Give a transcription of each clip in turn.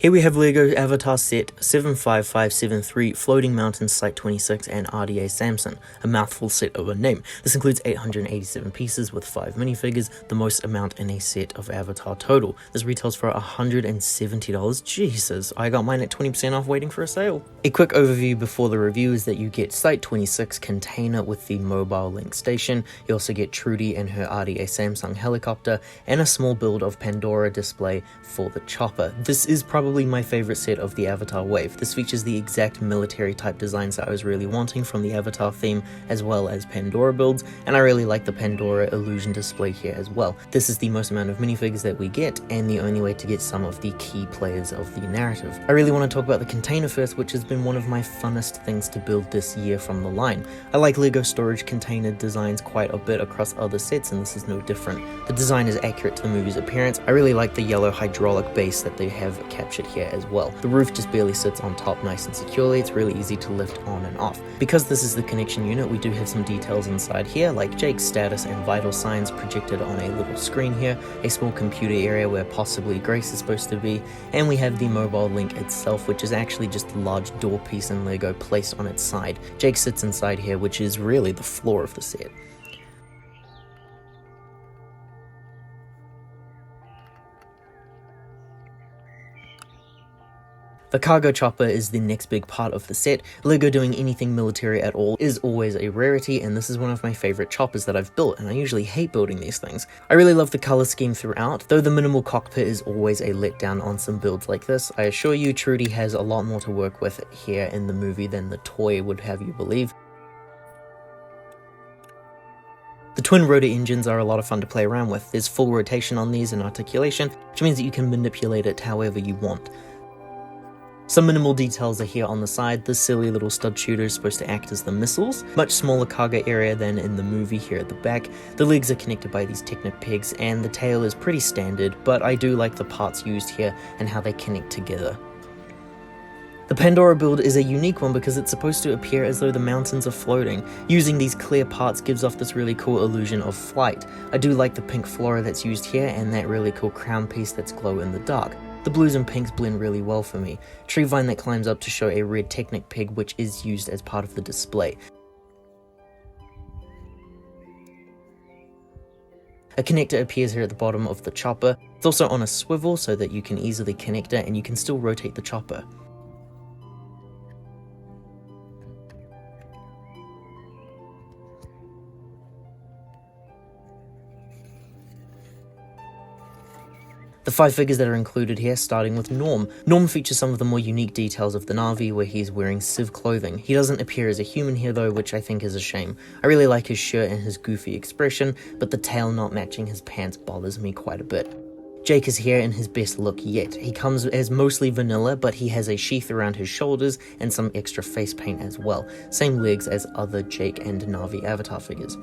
Here we have LEGO Avatar Set 75573 Floating Mountains Site 26 and RDA Samson, a mouthful set of a name. This includes 887 pieces with 5 minifigures, the most amount in a set of Avatar total. This retails for $170. Jesus, I got mine at 20% off waiting for a sale. A quick overview before the review is that you get Site 26 container with the mobile link station. You also get Trudy and her RDA Samsung helicopter, and a small build of Pandora display for the chopper. This is probably my favorite set of the Avatar wave. This features the exact military type designs that I was really wanting from the Avatar theme, as well as Pandora builds, and I really like the Pandora illusion display here as well. This is the most amount of minifigures that we get, and the only way to get some of the key players of the narrative. I really want to talk about the container first, which has been one of my funnest things to build this year from the line. I like LEGO storage container designs quite a bit across other sets, and this is no different. The design is accurate to the movie's appearance. I really like the yellow hydraulic base that they have captured here as well. The roof just barely sits on top nice and securely. It's really easy to lift on and off. Because this is the connection unit, we do have some details inside here, like Jake's status and vital signs projected on a little screen here, a small computer area where possibly Grace is supposed to be, and we have the mobile link itself, which is actually just a large door piece in LEGO placed on its side. Jake sits inside here, which is really the floor of the set. The cargo chopper is the next big part of the set. LEGO doing anything military at all is always a rarity, and this is one of my favorite choppers that I've built, and I usually hate building these things. I really love the color scheme throughout, though the minimal cockpit is always a letdown on some builds like this. I assure you, Trudy has a lot more to work with here in the movie than the toy would have you believe. The twin rotor engines are a lot of fun to play around with. There's full rotation on these and articulation, which means that you can manipulate it however you want. Some minimal details are here on the side. This silly little stud shooter is supposed to act as the missiles. Much smaller cargo area than in the movie here at the back. The legs are connected by these Technic pegs, and the tail is pretty standard, but I do like the parts used here and how they connect together. The Pandora build is a unique one because it's supposed to appear as though the mountains are floating. Using these clear parts gives off this really cool illusion of flight. I do like the pink flora that's used here and that really cool crown piece that's glow in the dark. The blues and pinks blend really well for me. Tree vine that climbs up to show a red Technic peg, which is used as part of the display. A connector appears here at the bottom of the chopper. It's also on a swivel so that you can easily connect it and you can still rotate the chopper. The 5 figures that are included here, starting with Norm. Norm features some of the more unique details of the Na'vi, where he's wearing Civ clothing. He doesn't appear as a human here though, which I think is a shame. I really like his shirt and his goofy expression, but the tail not matching his pants bothers me quite a bit. Jake is here in his best look yet. He comes as mostly vanilla, but he has a sheath around his shoulders and some extra face paint as well. Same legs as other Jake and Na'vi Avatar figures.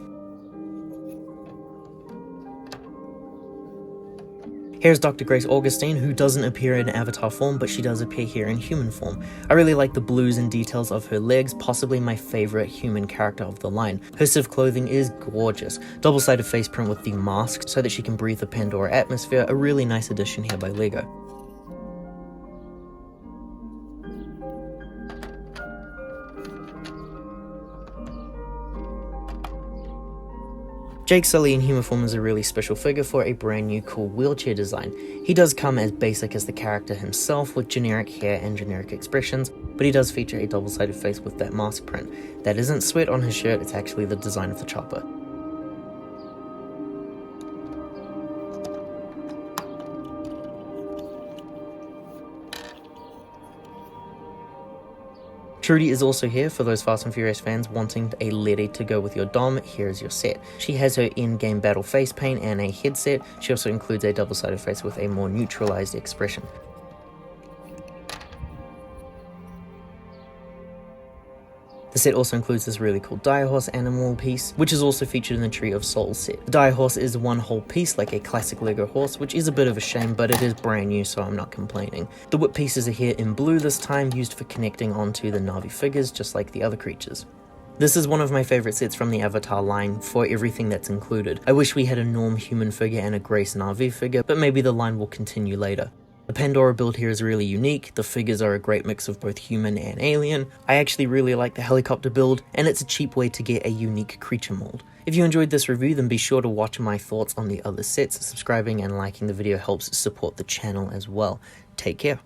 Here's Dr. Grace Augustine, who doesn't appear in Avatar form, but she does appear here in human form. I really like the blues and details of her legs, possibly my favorite human character of the line. Her Civ clothing is gorgeous. Double-sided face print with the mask so that she can breathe the Pandora atmosphere, a really nice addition here by LEGO. Jake Sully in human form is a really special figure for a brand new cool wheelchair design. He does come as basic as the character himself with generic hair and generic expressions, but he does feature a double-sided face with that mask print. That isn't sweat on his shirt, it's actually the design of the chopper. Trudy is also here for those Fast and Furious fans wanting a lady to go with your dom. Here is your set. She has her in-game battle face paint and a headset. She also includes a double-sided face with a more neutralized expression. The set also includes this really cool dire horse animal piece, which is also featured in the Tree of Souls set. The dire horse is one whole piece like a classic LEGO horse, which is a bit of a shame, but it is brand new, so I'm not complaining. The whip pieces are here in blue this time, used for connecting onto the Na'vi figures, just like the other creatures. This is one of my favorite sets from the Avatar line for everything that's included. I wish we had a Norm human figure and a Grace Na'vi figure, but maybe the line will continue later. The Pandora build here is really unique, the figures are a great mix of both human and alien. I actually really like the helicopter build, and it's a cheap way to get a unique creature mold. If you enjoyed this review, then be sure to watch my thoughts on the other sets. Subscribing and liking the video helps support the channel as well. Take care.